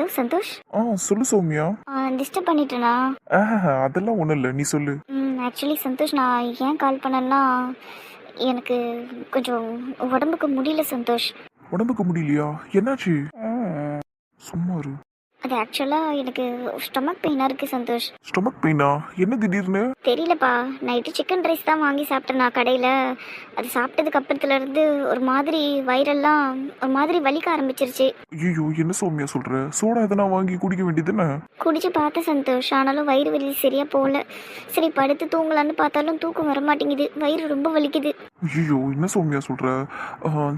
Hello Santhosh. சொல்லு Soumya. Disturb பண்ணிட்டேனா? அதெல்லாம் ஒன்றும் இல்லை, நீ சொல்லு. ஆக்சுவலி சந்தோஷ், நான் ஏன் கால் பண்ணேன்னா, எனக்கு கொஞ்சம் உடம்புக்கு முடியல சந்தோஷ். உடம்புக்கு முடியலையா? என்னாச்சு? சும்மா இரு. அது ஆக்சுவலாக எனக்கு ஸ்டொமக் பெயினாக இருக்குது சந்தோஷ். ஸ்டொமக் பெயினா? என்ன திடீர்னு? தெரியலப்பா, நைட்டு சிக்கன் ரைஸ் தான் வாங்கி சாப்பிட்டேன் நான் கடையில். அது சாப்பிட்டதுக்கு அப்புறத்துலேருந்து ஒரு மாதிரி வயிறெல்லாம் ஒரு மாதிரி வலிக்க ஆரம்பிச்சிருச்சு. ஐயோ, என்ன சௌமியா சொல்ற? சோடா எதனா வாங்கி குடிக்க வேண்டியதுன்னு. குடிச்சு பார்த்தேன் சந்தோஷ், ஆனாலும் வயிறு வலி சரியாக போகல. சரி படுத்து தூங்கலான்னு பார்த்தாலும் தூக்கம் வர மாட்டேங்குது, வயிறு ரொம்ப வலிக்குது. ஐயோ, என்ன சௌமியா சொல்ற?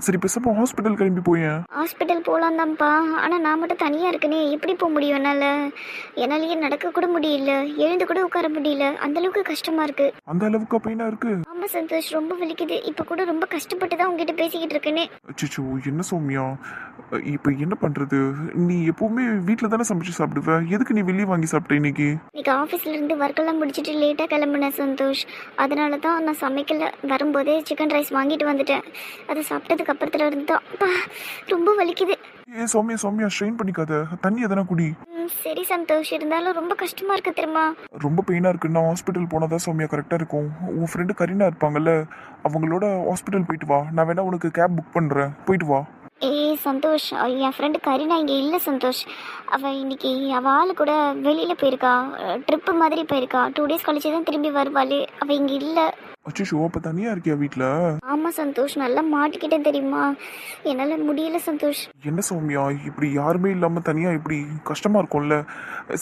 சரி பேசாம ஹாஸ்பிட்டல் கிளம்பி போயேன். ஹாஸ்பிட்டல் போகலாம் தான்ப்பா, ஆனால் நான் மட்டும் தனியாக இருக்கனே, எப்படி போக முடியும் என்னாலேயே நடக்க கூட முடியல, எழுந்து கூட உட்கார முடியல, அந்தளவுக்கு கஷ்டமாக இருக்குது. அந்த அளவுக்கு பெயினா இருக்கு? ஆமாம் சந்தோஷ், ரொம்ப வலிக்குது. இப்போ கூட ரொம்ப கஷ்டப்பட்டு தான் உங்ககிட்ட பேசிக்கிட்டு இருக்கேனே. அச்சோ, என்ன சௌமியா, இப்போ என்ன பண்றது? நீ எப்பவுமே வீட்டில் தானே சமைச்சு சாப்பிடுவ, எதுக்கு நீ வெளியே வாங்கி சாப்பிட்ட இன்னைக்கு? இன்னைக்கு ஆஃபீஸ்லேருந்து ஒர்க்கெல்லாம் முடிச்சுட்டு லேட்டாக கிளம்புனேன் சந்தோஷ், அதனால தான் நான் சமைக்கல. வரும்போதே சிக்கன் ரைஸ் வாங்கிட்டு வந்துட்டேன். அதை சாப்பிட்டதுக்கு அப்புறத்துல இருந்து தான் ரொம்ப வலிக்குது. சௌமியா சௌமியா, ஸ்ட்ரெயின் பண்ணிக்காத, தண்ணி எதனா குடி. சரி சந்தோஷ், இருந்தாலும் ரொம்ப கஷ்டமா இருக்கு தெரியுமா? ரொம்ப பெயினா இருக்குன்னா ஹாஸ்பிட்டல் போனாதான் சௌமியா கரெக்டா இருக்கும். உன் ஃப்ரெண்டு கரீனா இருப்பாங்கல்ல, அவங்களோட ஹாஸ்பிட்டல் போயிட்டு வா. நான் வேணா உனக்கு கேப் புக் பண்றேன், போயிட்டு வா. சந்தோஷ், என் ஃப்ரெண்டு கரீனா இங்கே இல்லை சந்தோஷ். அவள் இன்னைக்கு அவள் ஆளு கூட வெளியில் போயிருக்கா, ட்ரிப்பு மாதிரி போயிருக்கா. 2 days கழிச்சு தான் திரும்பி வருவாள். அவள் இங்கே இல்லை. அச்சோ, அப்ப தனியா இருக்கியா வீட்ல? ஆமாம் சந்தோஷ், நல்லா மாட்டிக்கிட்டேன் தெரியுமா, என்னால் முடியல சந்தோஷ். என்ன சௌமியா, இப்படி யாருமே இல்லாம தனியா இப்படி கஷ்டமா இருக்கும்ல.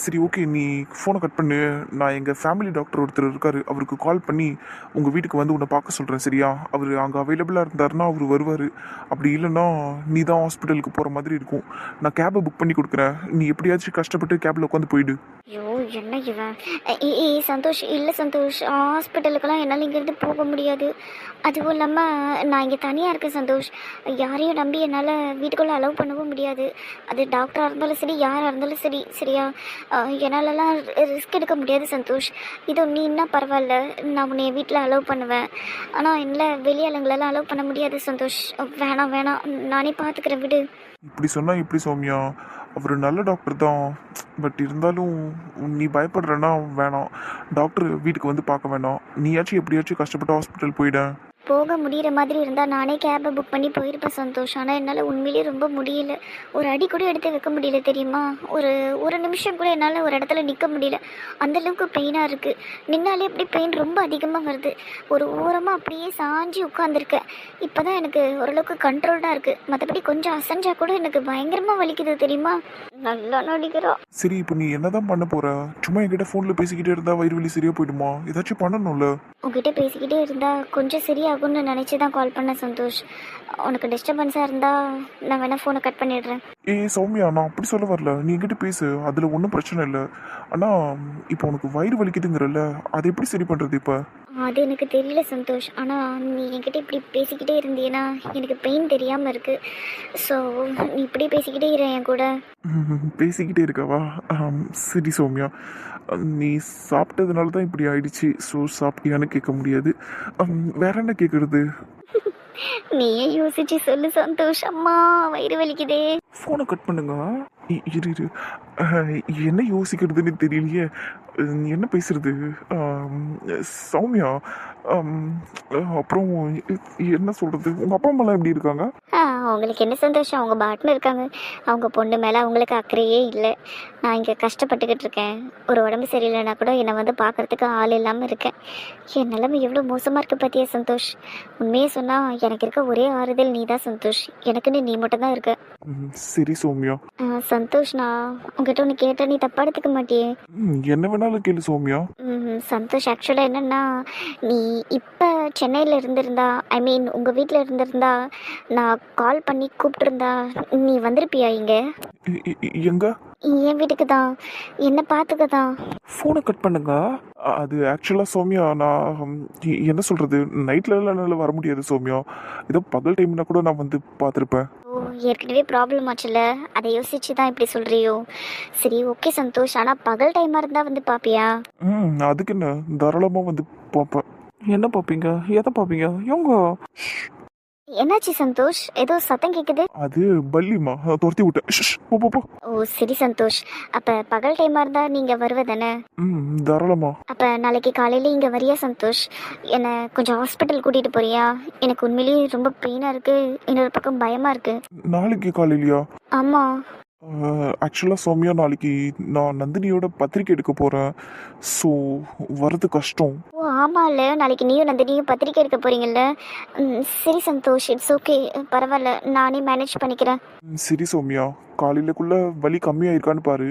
சரி ஓகே, நீ ஃபோனை கட் பண்ணு. நான் எங்க ஃபேமிலி டாக்டர் ஒருத்தர் இருக்காரு, அவருக்கு கால் பண்ணி உங்க வீட்டுக்கு வந்து உன்னை பார்க்க சொல்றேன், சரியா? அவர் அங்கே அவைலபிளா இருந்தாருன்னா அவர் வருவார். அப்படி இல்லைன்னா நீ தான் ஹாஸ்பிட்டலுக்கு போற மாதிரி இருக்கும். நான் கேபை புக் பண்ணி கொடுக்குறேன், நீ எப்படியாச்சும் கஷ்டப்பட்டு கேப்ல உட்காந்து போயிடு. ஐயோ என்ன இவன். சந்தோஷ், இல்லை சந்தோஷ், ஹாஸ்பிட்டலுக்கெல்லாம் என்னால் இங்கேருந்து போக முடியாது. அதுவும் இல்லாமல் நான் இங்கே தனியாக இருக்கேன் சந்தோஷ். யாரையும் நம்பி என்னால் வீட்டுக்குள்ளே அலோவ் பண்ணவும் முடியாது. அது டாக்டராக இருந்தாலும் சரி, யாராக இருந்தாலும் சரி, சரியா? என்னாலலாம் ரிஸ்க் எடுக்க முடியாது சந்தோஷ். இதோ நீன்னா பரவாயில்ல, நான் உன்னை வீட்டில் அலோவ் பண்ணுவேன். ஆனால் என்னால் வெளியாளுங்களெல்லாம் அலோவ் பண்ண முடியாது சந்தோஷ். வேணாம் வேணாம், நானே பார்த்துக்கிறேன், விடு. இப்படி சொன்னா எப்படி சௌமியா? அவர் நல்ல டாக்டர் தான், பட் இருந்தாலும் நீ பயப்படுறன்னா வேணாம். டாக்டர் வீட்டுக்கு வந்து பார்க்க வேணாம். நீயாச்சும் எப்படியாச்சும் கஷ்டப்பட்டு ஹாஸ்பிட்டல் போயிட. போக முடிகிற மாதிரி இருந்தால் நானே கேபை புக் பண்ணி போயிருப்பேன் சந்தோஷ். ஆனால் என்னால் உண்மையிலேயே ரொம்ப முடியல. ஒரு அடி கூட எடுத்து வைக்க முடியல தெரியுமா? ஒரு நிமிஷம் கூட என்னால் ஒரு இடத்துல நிற்க முடியல, அந்தளவுக்கு பெயினாக இருக்குது. நின்னாலே அப்படி பெயின் ரொம்ப அதிகமாக வருது. ஒரு ஓரமாக அப்படியே சாஞ்சி உட்காந்துருக்கேன். இப்போ தான் எனக்கு ஓரளவுக்கு கண்ட்ரோல்டாக இருக்குது. மற்றபடி கொஞ்சம் அசைஞ்சா கூட எனக்கு பயங்கரமாக வலிக்குது தெரியுமா? நல்லா நடிக்கிறோம். சரி, இப்போ நீ என்னதான் பண்ண போற? சும்மா என்கிட்ட ஃபோனில் பேசிக்கிட்டே இருந்தா வயிறு வலி சரியா போயிடுமா? ஏதாச்சும் பண்ணணும்ல. உங்ககிட்ட பேசிக்கிட்டே இருந்தால் கொஞ்சம் சரியாகும்னு நினச்சி தான் கால் பண்ண சந்தோஷ். உனக்கு டிஸ்டர்பன்ஸாக இருந்தால் நான் வேணால் ஃபோனை கட் பண்ணிடுறேன். சௌமியா, நான் அப்படி சொல்ல வரல, நீ என்கிட்ட பேசு, அதில் ஒன்றும் பிரச்சனை இல்லை. ஆனால் இப்போ உனக்கு வயிறு வலிக்குதுங்கிறல்ல, அதை எப்படி சரி பண்ணுறது இப்போ? அது எனக்கு தெரியல சந்தோஷ், ஆனால் நீ என்கிட்ட இப்படி பேசிக்கிட்டே இருந்தீன்னா எனக்கு பெயின் தெரியாமல் இருக்குது. ஸோ நீ இப்படி பேசிக்கிட்டே இரு என் கூட. பேசிக்கிட்டே இருக்கவா? சரி சௌமியா, நீ சாப்பிட்டதுனால தான் இப்படி ஆயிடுச்சு. ஸோ சாப்பிட்டியான்னு கேட்க முடியாது, வேற என்ன கேட்குறது? நீயே யோசிச்சு சொல்லு சந்தோஷ். அம்மா வயிறு வலிக்குதே. ஃபோனை கட் பண்ணுங்க. இரு இரு, என்ன யோசிக்கிறதுன்னு தெரியலையே. என்ன பேசுறது? சௌமியா, அப்புறம் என்ன சொல்றது? உங்க அப்பா அம்மாலாம் எப்படி இருக்காங்க? அவங்களுக்கு என்ன சந்தோஷம், அவங்க பாட்டுன்னு இருக்காங்க. அவங்க பொண்ணு மேலே அவங்களுக்கு அக்கறையே இல்லை. நான் இங்கே கஷ்டப்பட்டுக்கிட்டு இருக்கேன். ஒரு உடம்பு சரியில்லைன்னா கூட என்னை வந்து பார்க்குறதுக்கு ஆள் இல்லாமல் இருக்கேன். என் நிலைமை எவ்வளோ மோசமாக இருக்குது பார்த்தியா சந்தோஷ்? உண்மையே சொன்னால் எனக்கு இருக்க ஒரே ஆறுதல் நீ தான் சந்தோஷ். எனக்குன்னு நீ மட்டும் தான் இருக்க. சரி சௌமியா. சந்தோஷ், நான் உங்ககிட்ட ஒன்று கேட்டால் நீ தப்பா எடுத்துக்க மாட்டியே? என்ன வேணாலும் கேளு சௌமியா. சந்தோஷ், ஆக்சுவலாக என்னென்னா, நீ இப்போ சென்னையில் இருந்திருந்தா, ஐ மீன் உங்கள் வீட்டில் இருந்திருந்தா, நான் கால் பண்ணி கூப்பிட்டுருந்தா நீ வந்திருப்பியா இங்கே? எங்க? என் வீட்டுக்கு தான், என்ன பார்த்துக்க தான். ஃபோனை கட் பண்ணுங்க. அது ஆக்சுவலாக சௌமியா, நான் என்ன சொல்கிறது, நைட்டில் என்னால் வர முடியாது சௌமியா. ஏதோ பகல் டைம்னா கூட நான் வந்து பார்த்துருப்பேன். ஓ, ஏற்கனவே ப்ராப்ளம் ஆச்சுல்ல, அதை யோசிச்சு தான் இப்படி சொல்கிறியோ? சரி ஓகே சந்தோஷ், ஆனால் பகல் டைமாக இருந்தால் வந்து பார்ப்பியா? அதுக்கு என்ன, தாராளமாக வந்து பார்ப்பேன். என்ன பார்ப்பீங்க? எதை பார்ப்பீங்க? இவங்க என்னாச்சு சந்தோஷ்? ஏதோ சத்தம் கேக்குது. அது பல்லிமா, துரத்தி விட்டேன். ஷ், ஷ், போ போ போ. ஓ சரி சந்தோஷ். அப்ப பகல் டைமா இருந்தா நீங்க வருவதானே? தாராளமா. அப்ப நாளைக்கு காலையில இங்க வரியா சந்தோஷ்? என்னை கொஞ்சம் ஹாஸ்பிட்டல் கூட்டிட்டு போறியா? எனக்கு உண்மையிலேயே ரொம்ப பெயினா இருக்கு, இன்னொரு பக்கம் பயமா இருக்கு. நாளைக்கு காலையிலயா? ஆமா. ஆக்சுவலாக சௌமியா, நாளைக்கு நான் நந்தினியோட பத்திரிக்கை எடுக்க போகிறேன். ஸோ வர்றது கஷ்டம். ஓ ஆமால, நாளைக்கு நீயும் நந்தினியும் பத்திரிக்கை எடுக்க போறீங்கல்ல. சரி சந்தோஷ், இட்ஸ் ஓகே, பரவாயில்ல, நானே மேனேஜ் பண்ணிக்கிறேன். சரி சௌமியா, காலையிலக்குள்ள வலி கம்மியாயிருக்கான்னு பாரு.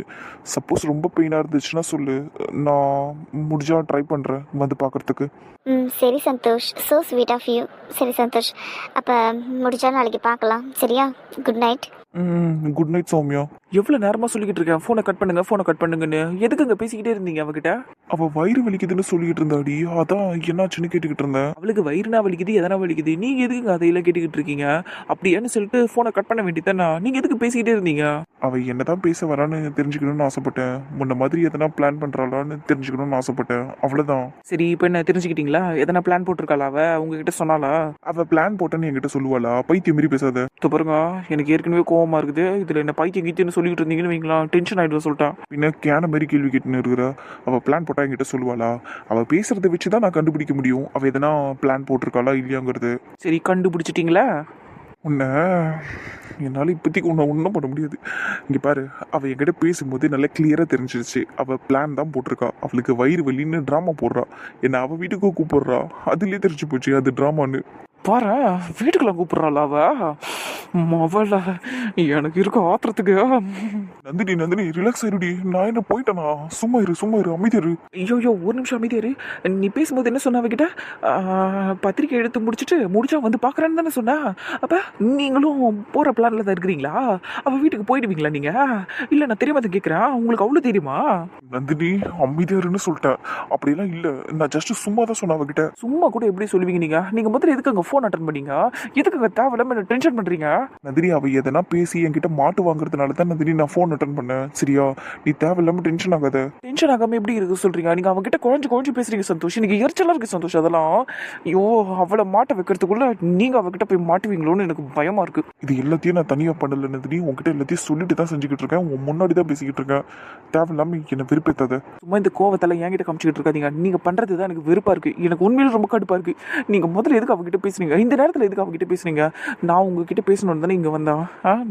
சப்போஸ் ரொம்ப பெயினாக இருந்துச்சுன்னா சொல்லு, நான் முடிஞ்சா ட்ரை பண்ணுறேன் வந்து பார்க்கறதுக்கு. சரி Santhosh, so sweet of you. சரி சந்தோஷ், அப்போ முடிஞ்சா நாளைக்கு பார்க்கலாம், சரியா? Good night. Good night Soumya. எவ்வளோ நேரமாக சொல்லிக்கிட்டு இருக்கேன் ஃபோனை கட் பண்ணுங்கன்னு. எதுக்குங்க பேசிக்கிட்டே இருந்தீங்க அவகிட்ட? அவள் வயிறு வலிக்குதுன்னு சொல்லிக்கிட்டு இருந்தாடி, அதான் என்னாச்சுன்னு கேட்டுக்கிட்டு இருந்தேன். அவளுக்கு வயிறுனா வலிக்குது, எதனா வலிக்குது, நீங்கள் எதுக்குங்க அதையெல்லாம் கேட்டுக்கிட்டு இருக்கீங்க? அப்படியான்னு சொல்லிட்டு ஃபோனை கட் பண்ண வேண்டியதானே? நீங்கள் எதுக்கு பேசிக்கிட்டே இருந்தீங்க? அவள் என்னதான் பேச வரான்னு தெரிஞ்சுக்கணும்னு ஆசைப்பட்டேன். முன்ன மாதிரி எதனா பிளான் பண்ணுறாளான்னு தெரிஞ்சுக்கணும்னு ஆசைப்பட்டேன், அவ்வளோதான். சரி, இப்போ என்ன தெரிஞ்சுக்கிட்டீங்களா? எதனா பிளான் போட்டிருக்காளா உங்ககிட்ட சொன்னாலா? அவள் பிளான் போட்டேன்னு என்கிட்ட சொல்லுவாளா? பைத்தியம் மாரி பேசாத. இப்போ பாருங்க, எனக்கு ஏற்கனவே கோவமாக இருக்குது. இதில் என்ன பைத்தியம் கீத்தியன்னு சொல்லிட்டு இருந்தீங்கன்னு வைங்களா, டென்ஷன் ஆகிடுவேன் சொல்லிட்டான். பின்ன கேன மாதிரி கேள்வி கேட்டுன்னு இருக்கிற. அவள் பிளான் போட்டா என்கிட்ட சொல்லுவாளா? அவள் பேசுறத வச்சு தான் நான் கண்டுபிடிக்க முடியும் அவள் எதனா பிளான் போட்டிருக்காளா இல்லையாங்கிறது. சரி, கண்டுபிடிச்சிட்டிங்களா? உன்னை என்னால் இப்போதைக்கு உன்னை ஒன்றும் பண்ண முடியாது. இங்கே பாரு, அவள் என்கிட்ட பேசும்போது நல்லா கிளியராக தெரிஞ்சிருச்சு அவள் பிளான் தான் போட்டிருக்கா. அவளுக்கு வயிறு வலின்னு ட்ராமா போடுறா. என்னை அவள் வீட்டுக்கு கூப்பிடுறா. அதுலேயே தெரிஞ்சு போச்சு அது ட்ராமான்னு. பாரு, வீட்டுக்குள்ள கூப்பிடுறாள் அவள. எனக்கு இருக்க ஆத்திரத்துக்கு. நந்தினி ரிலாக்ஸ் ஆயிருடி. நான் என்ன போயிட்டேனா? சும்மா இரு அமைதியா இரு. ஐயோ, ஒரு நிமிஷம் அமைதியாரு. நீ பேசும்போது என்ன சொன்ன அவகிட்ட? பத்திரிக்கை எடுத்து முடிச்சா வந்து பார்க்குறேன்னு தானே சொன்னா? அப்போ நீங்களும் போகிற பிளானில் தான் இருக்கிறீங்களா? அவள் வீட்டுக்கு போயிடுவீங்களா நீங்கள்? இல்லை, நான் தெரியாம தான் கேட்குறேன். உங்களுக்கு அவ்வளோ தெரியுமா? நந்தினி அமைதியா இருன்னு சொல்லிட்டேன். அப்படியெல்லாம் இல்லை, நான் ஜஸ்ட் சும்மா தான் சொன்னேன் அவகிட்ட. சும்மா கூட எப்படி சொல்லுவீங்க நீங்கள் முதல்ல எதுக்கு அங்கே ஃபோன் அட்டன் பண்ணீங்க? எதுக்கு அங்கே தேவையில்லாம டென்ஷன் பண்ணுறீங்க? நந்தினி, அவ எதனா பேசி என்கிட்ட மாட்டு வாங்குறதுனால தான் நந்தினி நான் ஃபோன் அட்டன் பண்ணேன், சரியா? நீ தேவையில்லாம டென்ஷன் ஆகாத. டென்ஷன் ஆகாம எப்படி இருக்கு சொல்றீங்க? நீங்க அவங்ககிட்ட குழஞ்சு பேசுறீங்க சந்தோஷ். எனக்கு எரிச்சலா இருக்கு சந்தோஷ். அதெல்லாம் ஐயோ, அவளை மாட்ட வைக்கிறதுக்குள்ள நீங்க அவகிட்ட போய் மாட்டுவீங்களோன்னு எனக்கு பயமா இருக்கு. இது எல்லாத்தையும் நான் தனியா பண்ணல நந்தினி, உன்கிட்ட எல்லாத்தையும் சொல்லிட்டு தான் செஞ்சுக்கிட்டு இருக்கேன். உன் முன்னாடி தான் பேசிக்கிட்டு இருக்கேன். தேவையில்லாம என்னை வெறுப்பேத்தாத. சும்மா இந்த கோவத்தெல்லாம் என்கிட்ட காமிச்சிக்கிட்டு இருக்காதீங்க. நீங்க பண்றது தான் எனக்கு வெறுப்பா இருக்கு. எனக்கு உண்மையில ரொம்ப கடுப்பா இருக்கு. நீங்க முதல்ல எதுக்கு அவகிட்ட பேசுறீங்க? இந்த நேரத்துல எதுக்கு அவகிட்ட பேசுறீங்க? நான் உங்ககிட்ட பேசணும்னு தானே இங்க வந்தேன்.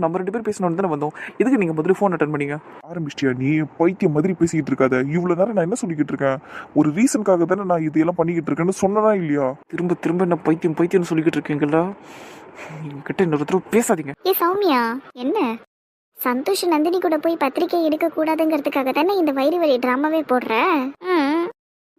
நம்ம 2 பேரும் பேசணும்னு தானே வந்தோம். எதுக்கு நீங்க முதல்ல ஃபோன் அட்டன் பண்ணீங்க? ஆரம்பிச்சிட்டியா நீ? பைத்தியம் மாதிரி பேசிக்கிட்டு இருக்காத. இவ்வளவு நேரம் நான் என்ன சொல்லிக்கிட்டு இருக்கேன்? ஒரு ரீசனுக்காக தானே நான் இதெல்லாம் பண்ணிக்கிட்டு இருக்கேன்னு சொன்னதா இல்லையா? திரும்ப என்ன பைத்தியம்னு சொல்லிக்கிட்டு இருக்கீங்களா? என்கிட்ட இன்னொரு தடவை பேசாதீங்க. ஏ சௌமியா, என்ன சந்தோஷ் நந்தினி கூட போய் பத்திரிக்கை எடுக்க கூடாதுங்கிறதுக்காக தானே இந்த வயிறு வலி ட்ராமாவே போடுற?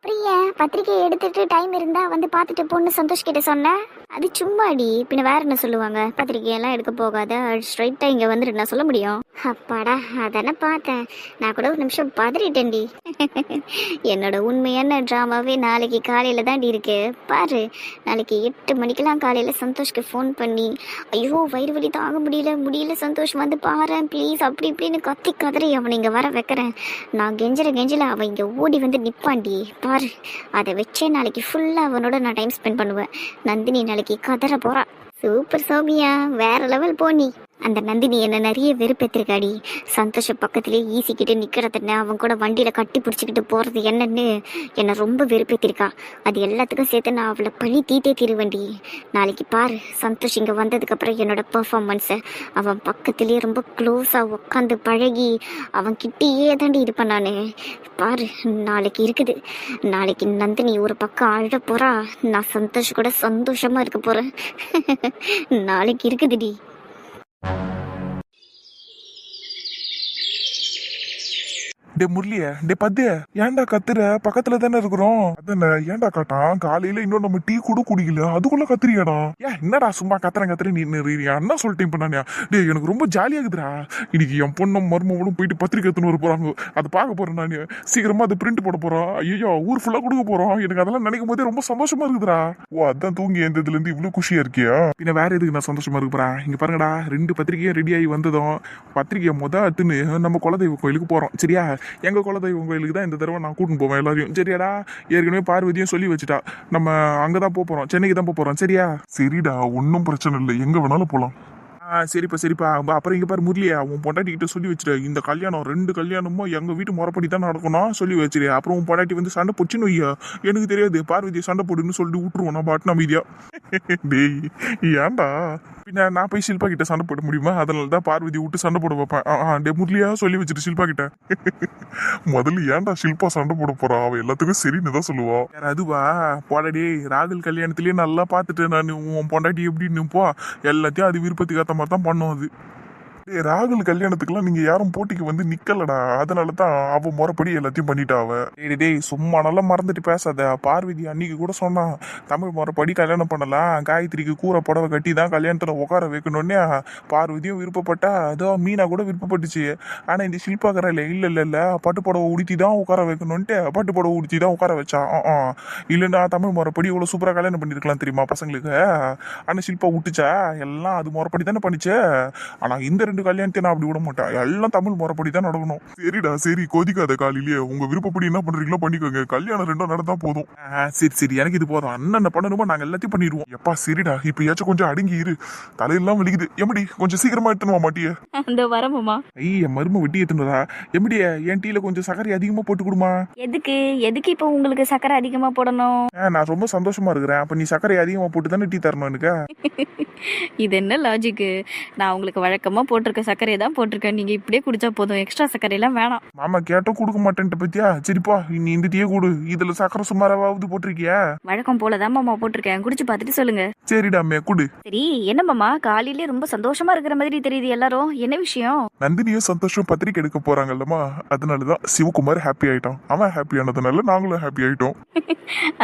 அப்புறம் ஏன் பத்திரிக்கை எடுத்துட்டு டைம் இருந்தா வந்து பார்த்துட்டு போன்னு சந்தோஷ் கிட்ட சொன்னேன்? அது சும்மாடி, பின்ன வேற என்ன சொல்லுவாங்க? பத்திரிக்கையெல்லாம் எடுக்க போகாத, ஸ்ட்ரைட்டா இங்க வந்துட்டு நான் சொல்ல முடியும்? அப்பாடா, அதானே பார்த்தேன். நான் கூட ஒரு நிமிஷம் பதறிட்டேன்டி. என்னோட உண்மையான ட்ராமாவே நாளைக்கு காலையில தாண்டி இருக்கு பாரு. நாளைக்கு 8 மணிக்கெல்லாம் காலையில சந்தோஷ்க்கு ஃபோன் பண்ணி, ஐயோ வயிறு வலி தாங்க முடியல சந்தோஷ் வந்து பாரு ப்ளீஸ், அப்படி இப்படின்னு கத்தி கதறி அவனை இங்க வர வைக்கிறேன். நான் கெஞ்சல அவன் இங்க ஓடி வந்து நிப்பாண்டி பாரு. அதை வச்சே நாளைக்கு ஃபுல்லா அவனோட நான் டைம் ஸ்பெண்ட் பண்ணுவேன். நந்தினி நாளைக்கு கதற போறா. சூப்பர் சௌமியா, வேற லெவல் போனி. அந்த நந்தினி என்ன நிறைய வெறுப்பேற்றிருக்காடி. சந்தோஷ பக்கத்துலேயே ஈசிக்கிட்டு நிற்கிறதுன்னு, அவன் கூட வண்டியில் கட்டி பிடிச்சிக்கிட்டு போகிறது என்னன்னு என்னை ரொம்ப வெறுப்பேற்றிருக்கா. அது எல்லாத்துக்கும் சேர்த்து நான் அவளை பழி தீர்வேண்டி. நாளைக்கு பாரு, சந்தோஷ் இங்கே வந்ததுக்கப்புறம் என்னோட பெர்ஃபார்மன்ஸை அவன் பக்கத்துலேயே ரொம்ப க்ளோஸாக உட்காந்து பழகி அவன் கிட்டேயே தாண்டி இருப்பேன் நான். பாரு, நாளைக்கு இருக்குது. நாளைக்கு நந்தினி ஒரு பக்கம் அழ போகிறா, நான் சந்தோஷ் கூட சந்தோஷமாக இருக்க போகிறேன். நாளைக்கு இருக்குதுடி. டே முரளிய, டே பத்திய, ஏன்டா கத்துற? பக்கத்துல தானே இருக்கிறோம். அதானே, ஏன்டா காட்டான்? காலையில இன்னும் நம்ம டீ கூட குடிக்கல, அதுக்குள்ள கத்துறியாடா? ஏன் என்னடா சும்மா கத்துற நீ என்ன சொல்லிட்டேன் இப்ப நானே? டே எனக்கு ரொம்ப ஜாலியா இருக்குதுடா. இன்னைக்கு என் பொண்ணும் மருமகளும் போயிட்டு பத்திரிக்கை எடுத்துன்னு வர போறாங்க. அதை பார்க்க போறேன் நானு. சீக்கிரமா அதை பிரிண்ட் போட போறோம். ஐயோ, ஊர் ஃபுல்லா கொடுக்க போறோம். எனக்கு அதெல்லாம் நினைக்கும் போதே ரொம்ப சந்தோஷமா இருக்குதுடா. ஓ, அதான் தூங்கி எந்ததுல இருந்து இவ்வளவு குஷியா இருக்கியா? பின்ன வேற எதுக்கு நான் சந்தோஷமா இருக்க போறேன்? இங்க பாருங்கடா, 2 பத்திரிக்கையும் ரெடி ஆகி வந்ததும் பத்திரிக்கையை எடுத்துன்னு நம்ம குலதெய்வ கோயிலுக்கு போறோம், சரியா? எங்கள் குலதெய்வம் கோயிலுக்கு தான் இந்த தடவை நான் கூட்டின்னு போவேன் எல்லாரையும். சரியாடா? ஏற்கனவே பார்வதியும் சொல்லி வச்சுட்டா, நம்ம அங்கே தான் போகிறோம், சென்னைக்கு தான் போகிறோம். சரியா? சரிடா, ஒன்றும் பிரச்சனை இல்லை, எங்கே வேணாலும் போகலாம். சரிப்பா சரிப்பா. அப்புறம் இங்கே பாரு முரளியா, உன் பொண்டாட்டிக்கிட்ட சொல்லி வச்சிரு, இந்த கல்யாணம் 2 கல்யாணமும் எங்கள் வீட்டு முறைப்படி தான் நடக்கணும் சொல்லி வச்சிரு. அப்புறம் உன் பொண்டாட்டி வந்து சண்டை போச்சுன்னு வையா, எனக்கு தெரியாது, பார்வதியை சண்டை போடுன்னு சொல்லிட்டு விட்டுருவோம் நான் பாட்டு அமைதியா. டேய் ஏன்டா, பின்ன நான் போய் ஷில்பா கிட்ட சண்டை போட முடியுமா? அதனால தான் பார்வதி விட்டு சண்டை போட வைப்பேன். டே முரளியா சொல்லி வச்சிரு ஷில்பா கிட்ட. முதல்ல ஏன்டா ஷில்பா சண்டை போட போறா? அவ எல்லாத்துக்கும் சரின்னு தான் சொல்லுவா. வேற அதுவா போடா ராகுல் கல்யாணத்திலேயே நல்லா பார்த்துட்டு நான் உன் பொண்டாட்டி எப்படின்னு போ, எல்லாத்தையும் அது விருப்பத்துக்கு ஏற்ற மாதிரி தான் பண்ணும் அது. ராகுல் கல்யாணத்துக்குலாம் நீங்க யாரும் போட்டிக்கு வந்து நிக்கலடா, அதனால தான் அவ முறைப்படி எல்லாத்தையும் பண்ணிட்டா அவ. டேய் சும்மா நல்லா மறந்துட்டு பேசாத. பார்வதி அன்னைக்கு கூட சொன்னா, தமிழ் முறைப்படி கல்யாணம் பண்ணலாம், காயத்ரிக்கு கூரை புடவை கட்டி தான் கல்யாணத்துல உட்கார வைக்கணும்னே. பார்வதியும் விருப்பப்பட்டா, அதோ மீனா கூட விருப்பப்பட்டுச்சு. ஆனா இந்த ஷில்பாக்கற இல்ல பட்டு புடவை உடுத்தி தான் உட்கார வைக்கணும்ட்டு பட்டு புடவை உடுத்தி தான் உட்கார வச்சான். இல்லைன்னா தமிழ் முறைப்படி இவ்வளவு சூப்பரா கல்யாணம் பண்ணிருக்கலாம் தெரியுமா பசங்களுக்கு. ஆனா ஷில்பா விட்டுச்சா? எல்லாம் அது முறைப்படி தானே பண்ணிச்சு. ஆனா இந்த 2 கல்யாணத்தை நான் அப்படி விட மாட்டேன், எல்லாம் தமிழ் முறைப்படி தான் நடக்கணும். சரிடா சரி, கொதிக்காத காலையிலேயே, உங்க விருப்பப்படி என்ன பண்றீங்களோ பண்ணிக்கோங்க, கல்யாணம் 2 நடந்தா போதும். சரி எனக்கு இது போதும், அண்ணன் பண்ணணுமோ நாங்க எல்லாத்தையும் பண்ணிடுவோம். எப்பா சரிடா, இப்பயாச்சும் கொஞ்சம் அடங்கி இரு, தலையெல்லாம் வலிக்குது. எப்படி கொஞ்சம் சீக்கிரமா எடுத்துனுவா மாட்டிய? அந்த வரமாமா. ஐய மரும வெட்டி எடுத்துனுடா. எப்படிய என் டீல கொஞ்சம் சர்க்கரை அதிகமா போட்டு கொடுமா. எதுக்கு இப்போ உங்களுக்கு சக்கரை அதிகமா போடணும்? நான் ரொம்ப சந்தோஷமா இருக்கிறேன். அப்ப நீ சர்க்கரை அதிகமா போட்டு தானே டீ தரணும் எனக்கு. இது என்ன லாஜிக்கு? நான் உங்களுக்கு வழக்கமா போட்டிருக்க சர்க்கரையை தான் போட்டிருக்கேன், நீங்க இப்படியே குடிச்சா போதும், எக்ஸ்ட்ரா சர்க்கரையெல்லாம் வேணாம். மாமா கேட்டோம் கொடுக்க மாட்டேன்ட்டு பத்தியா? சரிப்பா நீ இந்த டீயே கொடு, இதுல சக்கரை சுமாராவது போட்டிருக்கியா? வழக்கம் போலதான் மாமா போட்டிருக்கேன், குடிச்சு பார்த்துட்டு சொல்லுங்க. சரிடாமே குடு. சரி என்ன மாமா, காலையிலே ரொம்ப சந்தோஷமா இருக்கிற மாதிரி தெரியுது எல்லாரும், என்ன விஷயம்? நந்தினியும் சந்தோஷம் பத்திரிக்கை எடுக்க போறாங்கல்லம்மா, அதனாலதான் சிவகுமார் ஹாப்பி ஆயிட்டான். அவன் ஹாப்பி ஆனதுனால நாங்களும் ஹாப்பி ஆயிட்டோம்.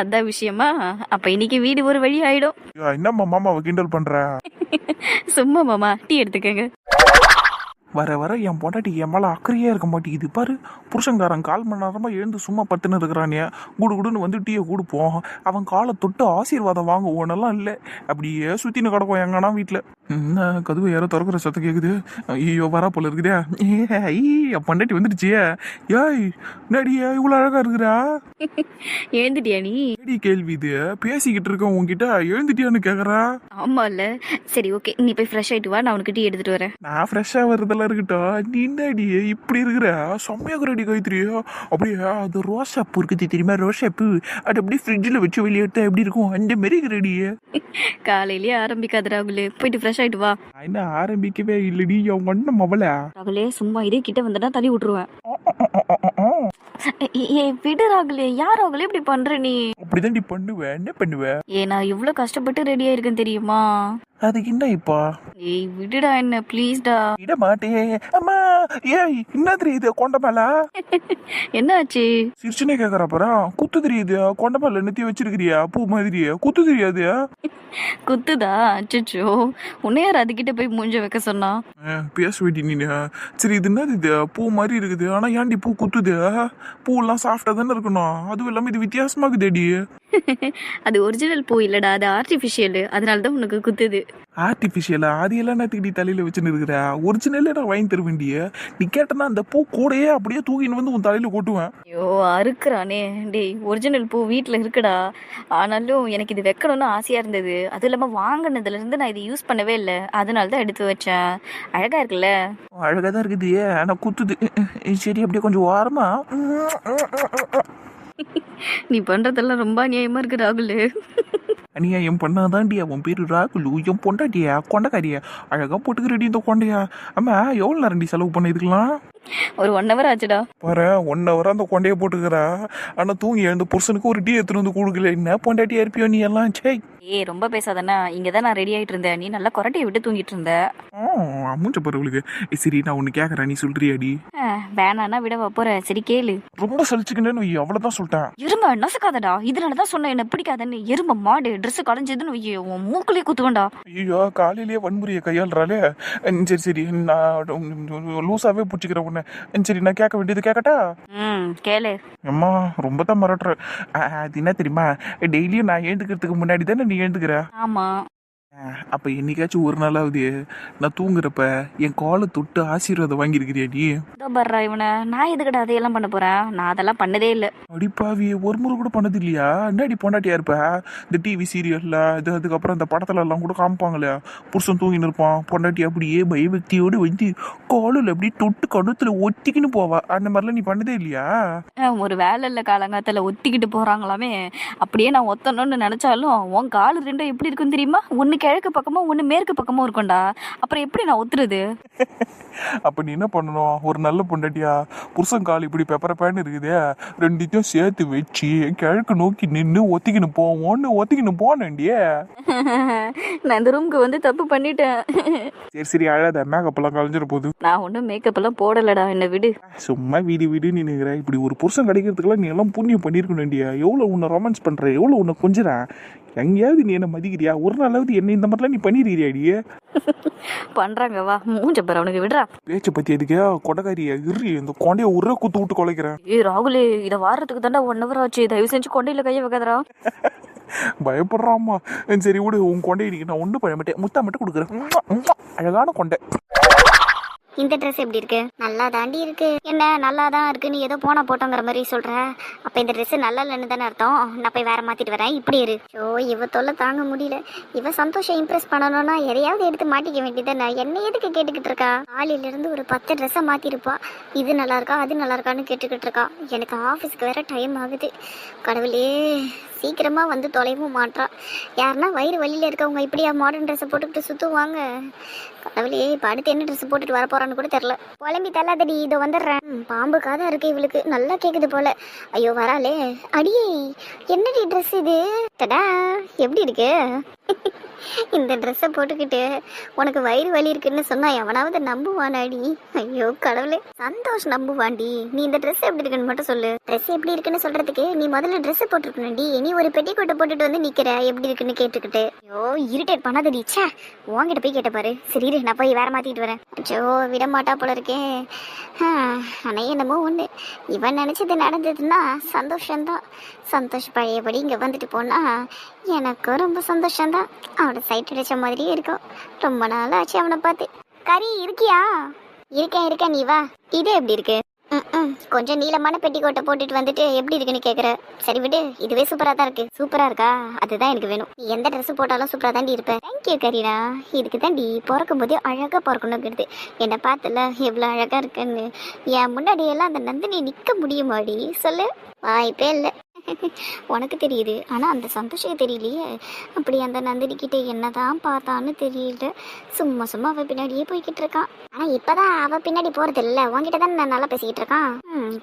அதான் விஷயமா? அப்ப இன்னைக்கு வீடு ஒரு வழி ஆயிடும். என்னம்மா மாமாவை கிண்டல் பண்ற? சும்மா மாமா, டீ எடுத்துக்கங்க. வர வர என் பொண்டாட்டி என் மேலே அக்கறையாக இருக்க மாட்டேங்குது பாரு. புருஷங்காரன் 1/4 மணி நேரமாக எழுந்து சும்மா பத்துன்னு இருக்கிறானே, குடுன்னு வந்து டீயை கொடுப்போம், அவன் காலை தொட்டு ஆசீர்வாதம் வாங்குவோன்னெல்லாம் இல்லை, அப்படியே சுற்றின்னு கிடக்கும் எங்கன்னா வீட்டில். என்ன கதவு யாரோ திறக்கிற சத்தம் கேட்குது, ஐயோ வரா போல இருக்குதே. என் பொண்டாட்டி வந்துடுச்சு. ஏய் நடியா இவ்வளோ அழகா இருக்கிறா, எழுந்துட்டியா நீ? நடி கேள்வி இது, பேசிக்கிட்டு இருக்கேன் உன்கிட்ட, எழுந்துட்டியான்னு கேட்குறா. ஆமா இல்ல, சரி ஓகே, நீ போய் ஃப்ரெஷ் ஆயிட்டு வா, நான் உனக்கு டீ எடுத்துட்டு வரேன். நான் ஃப்ரெஷ்ஷாக வருதெல்லாம் இருக்கட்டும், நீ என்னடி இப்படி இருக்கிற? செம்மையாக ரெடி கைத்திரியா, அப்படியே அது ரோசாப்பூ இருக்குது தெரியுமா, ரோசாப்பூ, அது அப்படியே ஃப்ரிட்ஜில் வச்சு வெளியே எடுத்தா எப்படி இருக்கும், அந்த மாரி ரெடியே. காலையிலேயே ஆரம்பிக்காத ராகுல், போயிட்டு ஃப்ரெஷ் ஆயிட்டு வா. நான் என்ன ஆரம்பிக்கவே இல்லடி, அவங்க அண்ணன் அவளை. ராகுலே சும்மா இதே கிட்ட வந்துட்டா தள்ளி விட்டுருவேன். விடு ராகுலே, யார் ராகுலே இப்படி பண்ற நீ? அப்படிதான் பண்ணுவேன், என்ன பண்ணுவேன்? நான் இவ்வளவு கஷ்டப்பட்டு ரெடி ஆயிருக்கேன் தெரியுமா? அதுக்கு என்ன இப்போ? ஏய் விடுடா என்ன ப்ளீஸ்டா. விட மாட்டேன் அம்மா. ஏய் என்ன தெரியுது கொண்ட மேல? என்னாச்சு? சிரிச்சுனே கேக்குறா பாரா, குத்து தெரியுது கொண்ட மேல நெத்தி வச்சிருக்கிறியா பூ மாதிரி, குத்து தெரியாது? குத்துதா? அச்சோ, உன்னை யார் அதுகிட்ட போய் மூஞ்ச வைக்க சொன்னா? பேச வேண்டி நீ. சரி இது என்னது, இது பூ மாதிரி இருக்குது, ஆனா ஏன்டி பூ குத்துது? பூவெல்லாம் சாஃப்டா தானே இருக்கணும், அதுவும் இல்லாம இது வித்தியாசமாகுதேடி. அது ஒரிஜினல் பூ இல்லடா, அது ஆர்டிஃபிஷியல், அதனாலதான் உனக்கு குத்துது. ஆர்டிஃபிஷியலா? அது எல்லாம் நேற்றுக்கு தலையில வச்சுன்னு இருக்கிற, ஒரிஜினலே நான் வாங்கி தர வேண்டிய. நீ கேட்டனா அந்த பூ கூடையே அப்படியே தூக்கின்னு வந்து உன் தலையில கொட்டுவேன். ஐயோ அறுக்குறானே. டேய் ஒரிஜினல் பூ வீட்டில் இருக்குடா, ஆனாலும் எனக்கு இது வைக்கணும்னு ஆசையாக இருந்தது, அதுவும் இல்லாமல் வாங்கினதுலேருந்து நான் இதை யூஸ் பண்ணவே இல்லை, அதனால தான் எடுத்து வச்சேன். அழகாக இருக்குல்ல? அழகாக தான் இருக்குது, ஆனால் குத்துது. சரி அப்படியே கொஞ்சம் ஓரமா. நீ பண்ணுறதெல்லாம் ரொம்ப அநியாயமாக இருக்கு ராகுல். அநியாயம் பண்ணாதான்டியா உன் பேரு ராகுலு, என் பொண்டாட்டியா கொண்டக்காரியா, அழகா போட்டுக்கிறடி இந்த கொண்டையா. அம்மா எவ்வளோ நேரண்டி செலவு பண்ண இதுக்கெல்லாம்? ஒரு 1 hour ஆச்சுடா. பாரு 1 hour அந்த கொண்டையை போட்டுக்கிறா, ஆனா தூங்கி எழுந்த புருஷனுக்கு ஒரு டீ எடுத்துட்டு வந்து கொடுக்கல. என்ன பொண்டாட்டியா இருப்பியோ நீ எல்லாம். சே ரொம்ப பேசாதானே, இங்கே தான் நான் ரெடி ஆகிட்டு இருந்தேன், நீ நல்லா கொரட்டையை விட்டு தூங்கிட்டு இருந்த. மூஞ்ச பரவலுக்கு. சரி நான் ஒன்று கேட்குறேன், நீ சொல்றியாடி? வேணான்னா விட போறேன், சரி கேளு. ரொம்ப சலிச்சுக்கிட்டேன்னு அவ்வளோதான் சொல்லிட்டேன். எருமை நசுக்காதடா, இதனால தான் சொன்னேன் என்ன பிடிக்காதன்னு. எருமை மாடு ட்ரெஸ் களைஞ்சதுன்னு உன் மூக்குலயே குத்துவேண்டா. ஐயோ காலையிலேயே வன்முறையை கையாளுறாளே. சரி நான் லூஸாவே பிடிச்சிக்கிறேன் உன்னை. சரி நான் கேட்க வேண்டியது கேட்கட்டா? கேளு. அம்மா ரொம்ப தான் மிரட்டுற. அது என்ன தெரியுமா, டெய்லியும் நான் எழுந்துக்கிறதுக்கு முன்னாடி தானே நீ எழுந்துக்கிற. ஆமா. அப்போ என்னைக்காச்சும் ஒரு நாளாவது நான் தூங்குறப்ப என் காலை தொட்டு ஆசீர்வாதம் வாங்கியிருக்கிறியா நீ? இதோ பர்றா இவனை, நான் எதுக்கடா அதையெல்லாம் பண்ண போகிறேன்? நான் அதெல்லாம் பண்ணதே இல்லை. அடிப்பாவி, ஒரு முறை கூட பண்ணது இல்லையா? என்னடி பொண்டாட்டியா இருப்ப? இந்த டிவி சீரியல்ல அதுக்கப்புறம் இந்த படத்துல எல்லாம் கூட காமிப்பாங்களே, புருஷன் தூங்கின்னு இருப்பான், பொண்டாட்டி அப்படியே பயபக்தியோடு வந்து காலில் அப்படியே தொட்டு கழுத்துல ஒத்திக்கின்னு போவா. அந்த மாதிரிலாம் நீ பண்ணதே இல்லையா? ஒரு வேலை இல்லை காலங்காத்தில் ஒத்திக்கிட்டு போகிறாங்களாமே. அப்படியே நான் ஒத்தணும்னு நினச்சாலும் உன் கால் ரெண்டும் எப்படி இருக்குன்னு தெரியுமா? ஒன்று கிழக்கு பக்கமும் ஒன்று மேற்கு பக்கமும் இருக்கும்டா. அப்புறம் எப்படி நான் ஒத்துறது? அப்ப நீ என்ன பண்ணணும்? ஒரு நல்ல பொண்டாட்டியா புருஷன் கால் இப்படி பெப்பரப்பேன்னு இருக்குதே, ரெண்டுத்தையும் சேர்த்து வச்சு கிழக்கு நோக்கி நின்று ஒத்திக்கின்னு போனேன்டியே. நான் இந்த ரூமுக்கு வந்து தப்பு பண்ணிட்டேன். சரி சரி, அழாத, மேக்கப்லாம் கலைஞ்சிட போகுது. நான் ஒன்றும் மேக்கப் எல்லாம் போடலடா, என்ன விடு. சும்மா வீடு நினைக்கிற. இப்படி ஒரு புருஷன் கிடைக்கிறதுக்குலாம் நீ எல்லாம் புண்ணியம் பண்ணியிருக்கணும்டியா. எவ்வளோ உன்னை ரொமான்ஸ் பண்ற, எவ்வளோ உன்னை கொஞ்சிறேன். எங்கேயாவது நீ என்ன மதிக்கிறியா? ஒரு நாளாவது என்ன இந்த மாதிரிலாம் நீ பண்ணிருக்கிறியாடியே? பண்றாங்க, வா மூஞ்ச பாரு அவனுக்கு, விடுறா. பேச்சை பத்தி எதுக்கே கொடக்காரியா இரு, இந்த கொண்டைய உர குத்து விட்டு கொலைக்கிறேன். ராகுலே, இதை வாரத்துக்கு தாண்டா 1 hour ஆச்சு. தயவு செஞ்சு கொண்டையில கையை வைக்காதரா. பயப்படுறாமா? சரி விடு, உன் கொண்டை இன்னைக்கு நான் ஒன்றும் பண்ண மாட்டேன், முத்தா மட்டும் கொடுக்குறேன். அழகான கொண்டை. இந்த ட்ரெஸ் எப்படி இருக்கு? நல்லா தாண்டி இருக்கு. என்ன நல்லா தான் இருக்கு, நீ ஏதோ போனா போட்டோங்கிற மாதிரி சொல்ற. அப்ப இந்த ட்ரெஸ் நல்லா இல்லைன்னு தானே அர்த்தம். நான் போய் வேற மாத்திட்டு வரேன், இப்படி இரு. ஓ, இவ தொல்லை தாங்க முடியல. இவ சந்தோஷம் இம்ப்ரெஸ் பண்ணணும்னா எதையாவது எடுத்து மாட்டிக்க வேண்டியதானே. என்ன எதுக்கு கேட்டுக்கிட்டு இருக்கா? காலையில இருந்து ஒரு 10 ட்ரெஸ்ஸை மாத்திருப்பா. இது நல்லா இருக்கா அது நல்லா இருக்கான்னு கேட்டுக்கிட்டு இருக்கா. எனக்கு ஆஃபீஸ்க்கு வேற டைம் ஆகுது. கடவுளே, சீக்கிரமா வந்து தொலைவும் மாட்டா. யாருன்னா வயிறு வலியில இருக்கவங்க இப்படியா மாடர்ன் ட்ரெஸ்ஸை போட்டுக்கிட்டு சுத்துவாங்க? கடவுளே, இப்போ அடுத்து என்ன ட்ரெஸ் போட்டுட்டு வர போறான்னு கூட தெரியல. குழம்பி தள்ளாதடி, இதோ வந்துடுறேன். பாம்புக்காக இருக்கு இவளுக்கு, நல்லா கேக்குது போல. ஐயோ வராளே. அடியே, என்னடி ட்ரெஸ் இது? தடா, எப்படி இருக்கு? இந்த ட்ரெஸ்ஸை போட்டுக்கிட்டு உனக்கு வயிறு வலி இருக்குன்னு சொன்னா எவனாவது நம்புவானாடி? ஐயோ கடவுளே, சந்தோஷ் நம்புவாண்டி. நீ இந்த ட்ரெஸ் எப்படி இருக்குன்னு மட்டும் சொல்லு. ட்ரெஸ் எப்படி இருக்குன்னு சொல்றதுக்கு நீ முதல்ல ட்ரெஸ் போட்டுருக்கணும்டி. நீ ஒரு பெட்டி கோட்டை போட்டுட்டு வந்து நிக்கிற எப்படி இருக்குன்னு கேட்டுக்கிட்டு. ஐயோ, இரிட்டேட் பண்ணாதடி. ச்சே, உன்கிட்ட போய் கேட்ட பாரு. சரி இரு, நான் போய் வேற மாத்திட்டு வரேன். ஐயோ, விட மாட்டா போல இருக்கே. ஆனா என்னமோ ஒண்ணு, இவன் நினைச்சது நடந்ததுன்னா சந்தோஷம்தான். சந்தோஷ் பழையபடி இங்க வந்துட்டு போனா எனக்கு ரொம்ப சந்தோஷம்தான். அவனை சைட் அடிச்ச மாதிரியே இருக்கும். ரொம்ப நாள் ஆச்சு அவனை பார்த்து. கறி இருக்கியா? இருக்கேன், நீ வா. இது எப்படி இருக்கு? கொஞ்சம் நீளமான பெட்டிக்கோட்டை போட்டுட்டு வந்துட்டு எப்படி இருக்குன்னு கேக்குற. சரி விடு, இதுவே சூப்பரா தான் இருக்கு. சூப்பரா இருக்கா? அதுதான் எனக்கு வேணும். நீ எந்த ட்ரெஸ் போட்டாலும் சூப்பரா தாண்டி இருப்ப. தேங்க்யூ கரீனா. இதுக்கு தாண்டி பிறக்கும் போதே அழகா பிறக்கணுங்கிறது. என்னை பார்த்தல எவ்வளவு அழகா இருக்குன்னு. என் முன்னாடி எல்லாம் அந்த நந்தினி நிக்க முடியுமாடி? சொல்லு. வாய்ப்பே இல்லை. உனக்கு தெரியுது, ஆனா அந்த சந்தோஷம் தெரியலையே. அப்படி அந்த நந்தினி கிட்ட என்னதான் பார்த்தான்னு தெரியல. சும்மா அவ பின்னாடியே போய்கிட்டு இருக்கான். ஆனா இப்பதான் அவ பின்னாடி போறது இல்ல, உன்கிட்ட தான் நான் நல்லா பேசிக்கிட்டு இருக்கான்.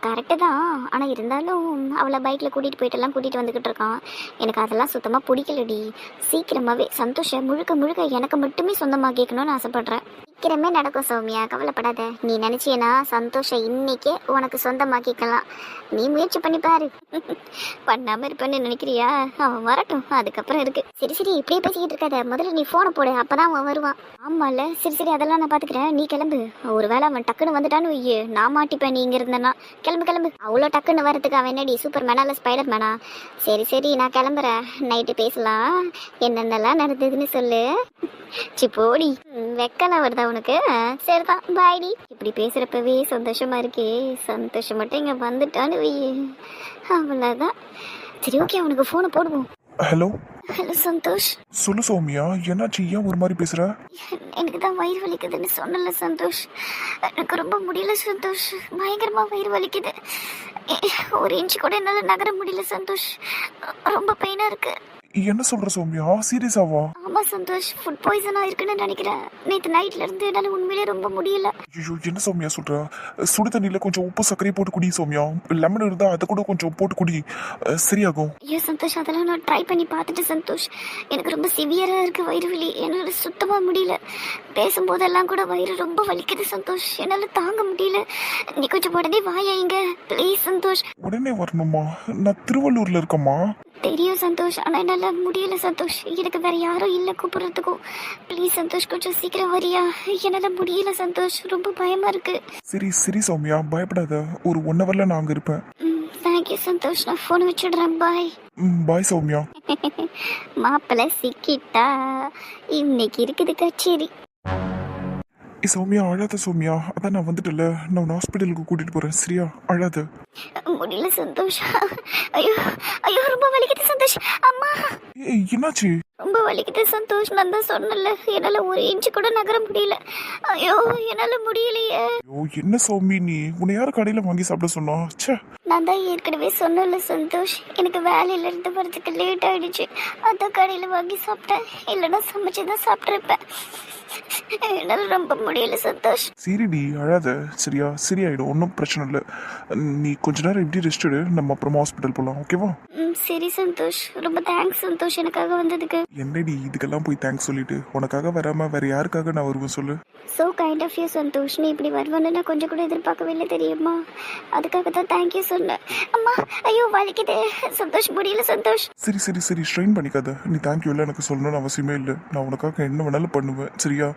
கரெக்டு தான். ஆனா இருந்தாலும் அவளை பைக்ல கூட்டிட்டு போயிட்டு எல்லாம் கூட்டிட்டு வந்துகிட்டு இருக்கான். எனக்கு அதெல்லாம் சுத்தமா பிடிக்கலடி. சீக்கிரமாவே சந்தோஷம் முழுக்க எனக்கு மட்டுமே சொந்தமா கேட்கணும்னு ஆசைப்படுறேன். சீக்கிரமே நடக்கும் சௌமியா, கவலைப்படாத. நீ நினைச்சேனா சந்தோஷம் இன்னைக்கே உனக்கு சொந்தமாக்கிக்கலாம். நீ முயற்சி பண்ணி பாரு. பண்ணாம இருப்பேன்னு நினைக்கிறியா? அவன் வரட்டும், அதுக்கப்புறம் இருக்கு. சரி இப்படியே பேசிக்கிட்டு இருக்காத. முதல்ல நீ போனை போடு, அப்பதான் அவன் வருவான். ஆமால, சரி அதெல்லாம் நான் பாத்துக்கிறேன். நீ கிளம்பு. ஒருவேளை அவன் டக்குன்னு வந்துட்டான்னு வையே, நான் மாட்டிப்பேன். நீ இங்க இருந்தனா கிளம்பு. அவ்வளோ டக்குன்னு வரதுக்கு அவன் என்னடி சூப்பர் மேனா இல்ல ஸ்பைடர் மேனா? சரி நான் கிளம்புறேன். நைட்டு பேசலாம். என்னென்னலாம் நடந்ததுன்னு சொல்லு. சிப்போடி, வெக்கலாம் வருதா உனக்கு? சரிதான், பாய்டி. இப்படி பேசுறப்பவே சந்தோஷமா இருக்கே. சந்தோஷம் மட்டும் இங்க வந்துட்டான்னு வையே, அவ்வளவுதான். சரி ஓகே, அவனுக்கு போனை போடுவோம். ஹலோ சந்தோஷ். சொல்லு சௌமியா, என்னாச்சு? ஏன் ஒரு மாதிரி பேசுற? எனக்கு தான் வயிறு வலிக்குதுன்னு சொன்னல சந்தோஷ். எனக்கு ரொம்ப முடியல சந்தோஷ், பயங்கரமா வயிறு வலிக்குது. ஒரு இன்ச்சு கூட என்னால நகர முடியல சந்தோஷ். ரொம்ப பெயினா இருக்கு. என்ன சொல்ற சௌமியா? சீரியஸாவா? ஆமா சந்தோஷ், ஃபுட் பாய்சன் ஆயிருக்குன்னு நினைக்கிறேன். நேற்று நைட்ல இருந்து என்னால உண்மையிலே ரொம்ப முடியல. ஐயோ, என்ன சௌமியா சொல்ற? சுடு தண்ணியில கொஞ்சம் உப்பு சர்க்கரையை போட்டு குடி சௌமியா. லெமன் இருந்தா அதை கூட கொஞ்சம் போட்டு குடி, சரியாகும். ஐயோ சந்தோஷ், அதெல்லாம் நான் ட்ரை பண்ணி பார்த்துட்டு சந்தோஷ். எனக்கு ரொம்ப சிவியரா இருக்கு வயிறு வலி. என்னால சுத்தமா முடியல. பேசும்போதெல்லாம் கூட வயிறு ரொம்ப வலிக்குது சந்தோஷ். என்னால தாங்க முடியல. நீ கொஞ்சம் உடனே வாயா இங்க ப்ளீஸ் சந்தோஷ். உடனே வரணுமா? நான் திருவள்ளூர்ல இருக்கேம்மா. தெரியும் சந்தோஷ், ஆனா என்னால முடியல சந்தோஷ். எனக்கு வேற யாரும் இல்ல கூப்பிடுறதுக்கும். ப்ளீஸ் சந்தோஷ், கொஞ்சம் சீக்கிரம் வரியா? என்னால முடியல சந்தோஷ், ரொம்ப பயமா இருக்கு. சரி சௌமியா, பயப்படாத. ஒரு 1 hourல நான் அங்க இருப்பேன். தேங்க்யூ தேங்க்யூ சந்தோஷ், நான் ஃபோனை வச்சுடுறேன், பாய். பாய் சௌமியா. மாப்பிள்ளை சிக்கிட்டா, இன்னைக்கு இருக்குது கச்சேரி. சௌமியா அழாத சௌமியா, அதான் நான் வந்துட்டல, நான் உன்னை ஹாஸ்பிட்டலுக்கு கூட்டிட்டு போறேன் சரியா, அழாத. முடியல சந்தோஷ். ஐயோ ஐயோ, ரொம்ப வலிக்குது சந்தோஷ். அம்மா, ஏய் என்னாச்சு? ரொம்ப வலிக்குது சந்தோஷ். நான் தான் சொன்னல, என்னால ஒரு இன்ச்சு கூட நகர முடியல. ஐயோ என்னால முடியலையே. ஐயோ என்ன சௌமி நீ, உன்னை யார் கடையில வாங்கி சாப்பிட சொன்னா? ச்சே. நான் தான் ஏற்கனவே சொன்னல சந்தோஷ், எனக்கு வேலையில இருந்து வரதுக்கு லேட் ஆயிடுச்சு, அதான் கடையில வாங்கி சாப்பிட்டேன். இல்லைன்னா சமைச்சு தான் சாப்பிட்ருப்பேன். என்னால ரொம்ப முடியல சந்தோஷ். சரிடி அழாத சரியா, சரியாயிடும், ஒன்றும் பிரச்சனை இல்லை. நீ கொஞ்ச நேரம் எப்படி ரெஸ்ட் எடு, நம்ம அப்புறமா ஹாஸ்பிட்டல் போகலாம் ஓகேவா? சரி சந்தோஷ், ரொம்ப தேங்க்ஸ் சந்தோஷ் எனக்காக வந்ததுக்கு. என்னடி இதுக்கெல்லாம் போய் தேங்க்ஸ் சொல்லிட்டு, உனக்காக வராம வேற யாருக்காக நான் வருவேன் சொல்லு? So kind of you Santhosh. நீ இப்படி வருவான்னு நான் கொஞ்சம் கூட எதிர்பார்க்கவே இல்லை தெரியுமா, அதுக்காக தான் தேங்க்யூ சொன்னேன். அம்மா ஐயோ வலிக்குது சந்தோஷ், முடியல சந்தோஷ். சரி சரி சரி, ஸ்ட்ரெயின் பண்ணிக்காத. நீ தேங்க்யூ இல்லை எனக்கு சொல்லணும்னு அவசியமே இல்லை, நான் உனக்காக என்ன வேணாலும் பண்ணுவேன் சரியா?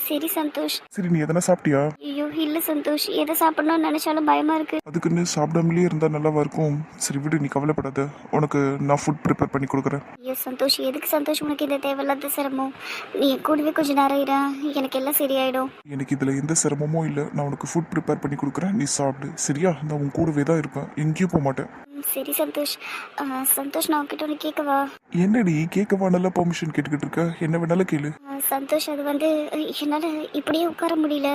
சரி சந்தோஷ். சரி நீ எதனா சாப்பிட்டியா? ஐயோ இல்லை சந்தோஷ், எதை சாப்பிடணும்னு நினைச்சாலும் பயமா இருக்கு. அதுக்குன்னு சாப்பிடாமலே இருந்தா நல்லாவா இருக்கும்? சரி விடு, நீ கவலைப்படாத, உனக்கு நான் ஃபுட் ப்ரிப்பேர் பண்ணி கொடுக்குறேன். ஐயோ சந்தோஷ், எதுக்கு சந்தோஷ் உனக்கு இந்த தேவையில்லாத சிரமம்? நீ என் கூடவே கொஞ்சம் நேரம் இரு, எனக்கு எல்லாம் சரியாயிடும். எனக்கு இதில் எந்த சிரமமும் இல்லை, நான் உனக்கு ஃபுட் ப்ரிப்பேர் பண்ணி கொடுக்குறேன், நீ சாப்பிடு சரியா? நான் உன் கூடவே தான் இருப்பேன், எங்கேயும் போக மாட்டேன். சரி சந்தோஷ். சந்தோஷ் நான் உங்ககிட்ட ஒன்று கேட்கவா? என்னடி கேட்கவா? நல்லா பெர்மிஷன் கேட்டுக்கிட்டு இருக்க, என்ன வேணாலும் கேளு. சந்தோஷ், அது வந்து என்னால் இப்படியே உட்கார முடியல,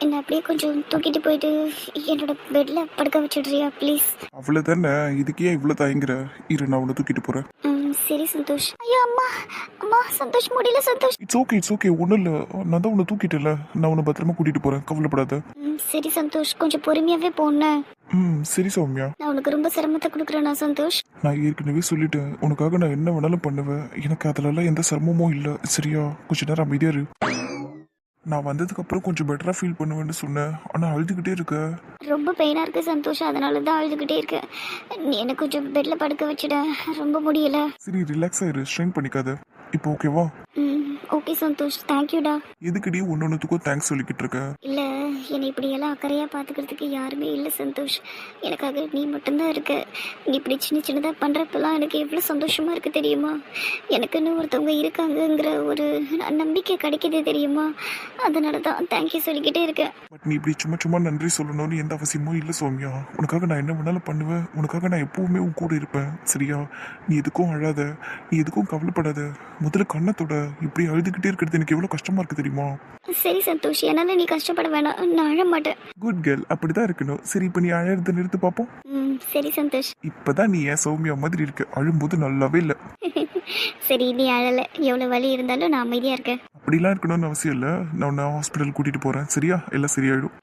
என்னை அப்படியே கொஞ்சம் தூக்கிட்டு போயிட்டு என்னோட பெட்டில் படுக்க வச்சிடுறியா ப்ளீஸ்? அவ்வளோதானே, இதுக்கே இவ்வளோ தயங்குற? இரு நான் உன்னை தூக்கிட்டு போகிறேன். சரி சந்தோஷ். ஐயோ அம்மா அம்மா சந்தோஷ், முடியல சந்தோஷ். இட்ஸ் ஓகே ஒன்றும் இல்லை, நான் தான் உன்னை தூக்கிட்டல, நான் உன்னை பத்திரமா கூட்டிகிட்டு போகிறேன், கவலைப்படாத. சரி சந்தோஷ், கொஞ்சம் பொறுமையாகவே போனேன். சரி சௌமியா. நான் உனக்கு ரொம்ப சிரமத்தை கொடுக்குறேனா சந்தோஷ்? நான் ஏற்கனவே சொல்லிட்டேன், உனக்காக நான் என்ன வேணாலும் பண்ணுவேன், எனக்கு அதிலெல்லாம் எந்த சிரமமும் இல்லை சரியா? கொஞ்ச நேரம் அமைதியா இரு. நான் வந்ததுக்கப்புறம் கொஞ்சம் பெட்டராக ஃபீல் பண்ணுவேன்னு சொன்னேன், ஆனால் அழுதுகிட்டே இருக்க. ரொம்ப பெயினாக இருக்குது சந்தோஷ், அதனால தான் அழுதுகிட்டே இருக்கேன். நீ என்னை கொஞ்சம் பெட்டில் படுக்க வச்சுட, ரொம்ப முடியல. சரி ரிலாக்ஸ் ஆயிரு, ஸ்ட்ரெயின் பண்ணிக்காத. இப்போ ஓகேவா? ஓகே சந்தோஷ், தேங்க்யூடா. எதுக்கடி ஒன்னொன்னுத்துக்கும் தேங்க்ஸ் சொல்லிக்கிட்டு இருக்க? இல்லை, என்னை இப்படியெல்லாம் அக்கறையாக பார்த்துக்கிறதுக்கு யாருமே இல்லை சந்தோஷ், எனக்காக நீ மட்டும்தான் இருக்க. நீ இப்படி சின்ன சின்னதாக பண்ணுறப்பெல்லாம் எனக்கு எவ்வளோ சந்தோஷமாக இருக்குது தெரியுமா? எனக்குன்னு ஒருத்தவங்க இருக்காங்கங்கிற ஒரு நம்பிக்கை கிடைக்கிது தெரியுமா? அதனால தான் தேங்க்யூ சொல்லிக்கிட்டே இருக்கேன். பட் நீ இப்படி சும்மா சும்மா நன்றி சொல்லணும்னு எந்த அவசியமும் இல்லை சௌமியா. உனக்காக நான் என்ன வேணாலும் பண்ணுவேன், உனக்காக நான் எப்பவுமே உன் கூட இருப்பேன் சரியா? நீ எதுக்கும் அழாத, நீ எதுக்கும் கவலைப்படாத. முதல்ல கண்ணத்தோட, இப்படி அழுதுகிட்டே இருக்கிறது எனக்கு எவ்வளோ கஷ்டமா இருக்கு தெரியுமா? சரி சந்தோஷ், என்னால் நீ கஷ்டப்பட வேணாம், நான் அழ மாட்டேன். குட் கேர்ள், அப்படிதான் இருக்கணும். சரி இப்போ நீ அழறத நிறுத்து பார்ப்போம். சரி சந்தோஷ். இப்பதான் நீ ஏன் சௌமியா மாதிரி இருக்க, அழும்போது நல்லாவே இல்லை. சரி நீ அழலை, எவ்வளோ வலி இருந்தாலும் நான் அமைதியாக இருக்கேன். அப்படிலாம் இருக்கணும்னு அவசியம் இல்லை, நான் உன்னை ஹாஸ்பிட்டல் கூட்டிட்டு போறேன் சரியா? எல்லாம் சரியாயிடும்.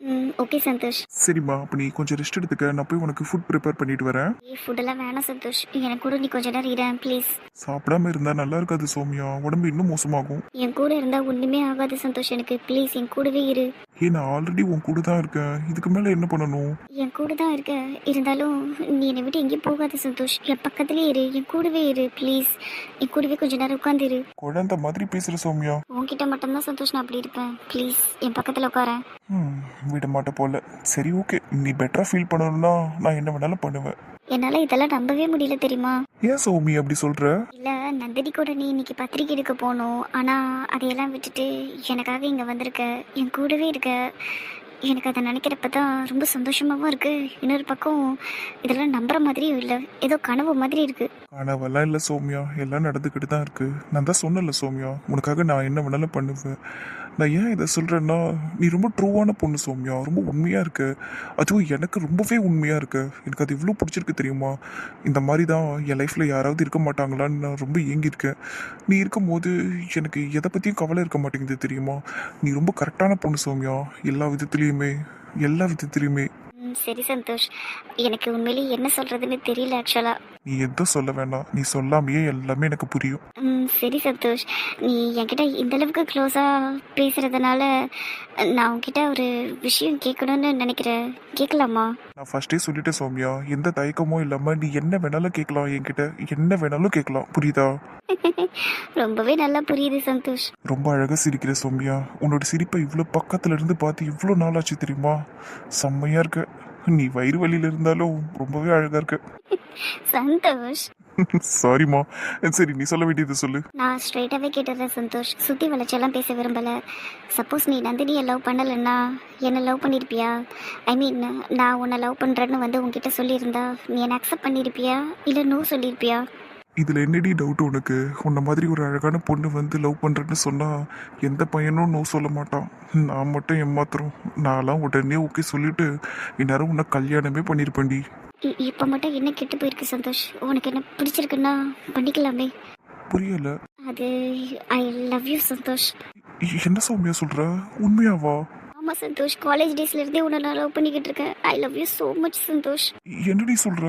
ஓகே சந்தோஷ். சரிம்மா, அப்போ நீ கொஞ்சம் ரெஸ்ட் எடுத்துக்க, நான் போய் உனக்கு ஃபுட் ப்ரிப்பேர் பண்ணிட்டு வரேன். ஃபுட்டெல்லாம் வேணாம் சந்தோஷ், எனக்கு கூட நீ கொஞ்ச நேரம் இரு ப்ளீஸ். சாப்பிடாம இருந்தா நல்லா இருக்காது சௌமியா, உடம்பு இன்னும் மோசமாகும். என் கூட இருந்தால் ஒன்றுமே ஆகாது சந்தோஷ், எனக்கு ப்ளீஸ் என் கூடவே இரு. நான் ஆல்ரெடி உன் கூட தான் இருக்கேன், இதுக்கு மேல என்ன பண்ணணும்? என் கூட தான் இருக்க, இருந்தாலும் நீ என்னை விட்டு எங்கேயும் போகாத சந்தோஷ், என் பக்கத்துலேயே இரு, என் கூடவே இரு ப்ளீஸ். என் கூடவே கொஞ்ச நேரம் உட்காந்துரு. குழந்தை மாதிரி பேசுற சௌமியா. உன்கிட்ட மட்டும்தான் சந்தோஷ் நான் அப்படி இருப்பேன், ப்ளீஸ் என் பக்கத்தில் உட்காரேன். விட மாட்டேன் போல. சரி ஓகே, நீ பெட்டரா ஃபீல் பண்ணணும்னா நான் என்ன வேணாலும் பண்ணுவேன். என்னால் இதெல்லாம் நம்பவே முடியல தெரியுமா? ஏன் சௌமி அப்படி சொல்ற? இல்லை, நந்தினி கூட நீ இன்னைக்கு பத்திரிக்கை எடுக்க போகணும், ஆனால் அதையெல்லாம் விட்டுட்டு எனக்காக இங்கே வந்திருக்க, என் கூடவே இருக்க. எனக்கு அதை நினைக்கிறப்ப தான் ரொம்ப சந்தோஷமாகவும் இருக்குது. இன்னொரு பக்கம் இதெல்லாம் நம்புற மாதிரியும் இல்லை, ஏதோ கனவு மாதிரி இருக்குது. கனவெல்லாம் இல்லை சௌமியா, எல்லாம் நடந்துக்கிட்டு தான் இருக்கு. நான் தான் சொன்னல சௌமியா, உனக்காக நான் என்ன வேணாலும் பண்ணுவேன். நான் ஏன் இதை சொல்கிறேன்னா, நீ ரொம்ப ட்ரூவான பொண்ணு சௌமியா, ரொம்ப உண்மையாக இருக்க. அதுவும் எனக்கு ரொம்பவே உண்மையாக இருக்க. எனக்கு அது இவ்வளோ பிடிச்சிருக்கு தெரியுமா? இந்த மாதிரி தான் என் லைஃப்பில் யாராவது இருக்க மாட்டாங்களான்னு நான் ரொம்ப ஏங்கியிருக்கேன். நீ இருக்கும்போது எனக்கு எதை பற்றியும் கவலை இருக்க மாட்டேங்குது தெரியுமா? நீ ரொம்ப கரெக்டான பொண்ணு சௌமியா, எல்லா விதத்துலேயுமே. சரி சந்தோஷ், எனக்கு உண்மையிலேயே என்ன சொல்கிறதுன்னு தெரியல ஆக்சுவலாக. நீ எதுவும் சொல்ல வேண்டாம், நீ சொல்லாமையே எல்லாமே எனக்கு புரியும். சரி சந்தோஷ், நீ என்கிட்ட இந்தளவுக்கு க்ளோஸாக பேசுகிறதுனால நான் உன்கிட்ட ஒரு விஷயம் கேட்கணும்னு நினைக்கிறேன், கேட்கலாமா? நான் ஃபர்ஸ்டே சொல்லிட்டேன் சௌமியா, எந்த தயக்கமும் இல்லாமல் நீ என்ன வேணாலும் கேட்கலாம், என்கிட்ட என்ன வேணாலும் கேட்கலாம், புரியுதா? ரொம்பவே நல்லா புரியுது சந்தோஷ். ரொம்ப அழகாக சிரிக்கிற சௌமியா, உன்னோட சிரிப்பை இவ்வளோ பக்கத்துல இருந்து பார்த்து இவ்வளோ நாளாச்சு தெரியுமா? செம்மையா இருக்க. நீ வயிறு வலியில இருந்தாலும் ரொம்பவே அழகா இருக்க. சந்தோஷ், சாரிம்மா. சரி, நீ சொல்ல வேண்டியது சொல்லு. நான் ஸ்ட்ரைட்டாகவே கேட்டுடுறேன் சந்தோஷ். சுற்றி வளைச்செல்லாம் பேச விரும்பலை. சப்போஸ் நீ நந்தினியை லவ் பண்ணலைன்னா என்னை லவ் பண்ணியிருப்பியா? ஐ மீன், நான் உன்னை லவ் பண்ணுறேன்னு வந்து உன்கிட்ட சொல்லியிருந்தா நீ என்னை அக்செப்ட் பண்ணியிருப்பியா இல்லை நோ சொல்லியிருப்பியா? இதுல என்னடி டவுட் உனக்கு? உன்ன மாதிரி ஒரு அழகான பொண்ணு வந்து லவ் பண்றேன்னு சொன்னா எந்த பையனும் நோ சொல்ல மாட்டான். நான் மட்டும் ஏமாத்திரம். நான்லாம் உடனே ஓகே சொல்லிட்டு இந்நேரம் உன்னை கல்யாணமே பண்ணியிருப்பேன்டி. இப்போ மட்டும் என்ன கெட்டு போயிருக்கு சந்தோஷ். உனக்கு என்ன பிடிச்சிருக்குன்னா பண்ணிக்கலாமே. புரியல. அது ஐ லவ் யூ சந்தோஷ். என்ன சௌமியா சொல்ற? உண்மையாவா? ஆமாம் சந்தோஷ், காலேஜ் டேஸ்லேருந்தே உன்னை நான் லவ் பண்ணிக்கிட்டு இருக்கேன். I love you so much Santhosh. என்னடி சொல்ற?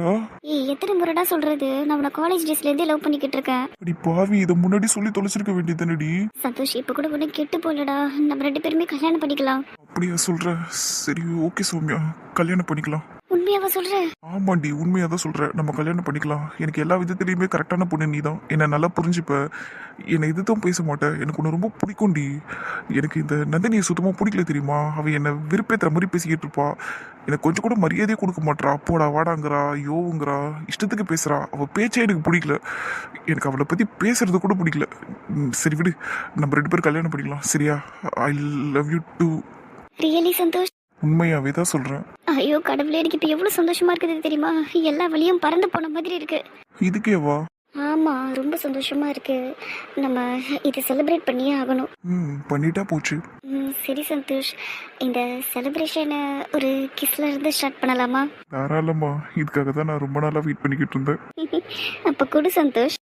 எத்தனை முறைடா சொல்கிறது? நான் உன்னை காலேஜ் டேஸ்லேருந்தே லவ் பண்ணிக்கிட்டு இருக்கேன். அடி பாவி, இதை முன்னாடி சொல்லி தொலைச்சிருக்க வேண்டியதுனடி. சந்தோஷ், இப்போ கூட ஒன்றும் கெட்டு போலடா. நம்ம 2 பேருமே கல்யாணம் பண்ணிக்கலாம். அப்படியா சொல்ற? சரி ஓகே சௌமியா, கல்யாணம் பண்ணிக்கலாம். உண்மையாவா சொல்ற? ஆமாண்டி, உண்மையாக தான் சொல்கிறேன். நம்ம கல்யாணம் பண்ணிக்கலாம். எனக்கு எல்லா விதத்துலேயுமே கரெக்டான பொண்ணு நீ தான். என்னை நல்லா புரிஞ்சுப்ப. என்னை இதுதான் பேச மாட்டேன். எனக்கு உன்னை ரொம்ப பிடிக்கும்டி. எனக்கு இந்த நந்தினியை சுத்தமாக பிடிக்கல தெரியுமா? அவள் என்னை விருப்பேற்றுற மாதிரி பேசிக்கிட்டு இருப்பா. எனக்கு கொஞ்சம் கூட மரியாதையே கொடுக்க மாட்றா. போடா வாடாங்கிறா, யோவுங்கிறா, இஷ்டத்துக்கு பேசுகிறா. அவள் பேச்சே எனக்கு பிடிக்கல. எனக்கு அவளை பற்றி பேசுறது கூட பிடிக்கல. சரி விடு, நம்ம 2 பேரும் கல்யாணம் பண்ணிக்கலாம் சரியா? I love you too. Really Santhosh? உண்மையாகவே தான் சொல்கிறேன். ஐயோ கடவுளே, எனக்கு இப்போ எவ்வளோ சந்தோஷமா இருக்குது தெரியுமா? எல்லா வழியும் பறந்து போன மாதிரி இருக்கு. இதுக்கேவா? ஆமாம், ரொம்ப சந்தோஷமா இருக்கு. நம்ம இதை செலிப்ரேட் பண்ணியே ஆகணும். பண்ணிட்டா போச்சு. சரி சந்தோஷ், இந்த செலிப்ரேஷனை ஒரு கிஸ்ல இருந்து ஸ்டார்ட் பண்ணலாமா? தாராளமா. இதுக்காக தான் நான் ரொம்ப நாளாக வெயிட் பண்ணிக்கிட்டு இருந்தேன். அப்போ கொடு சந்தோஷ்.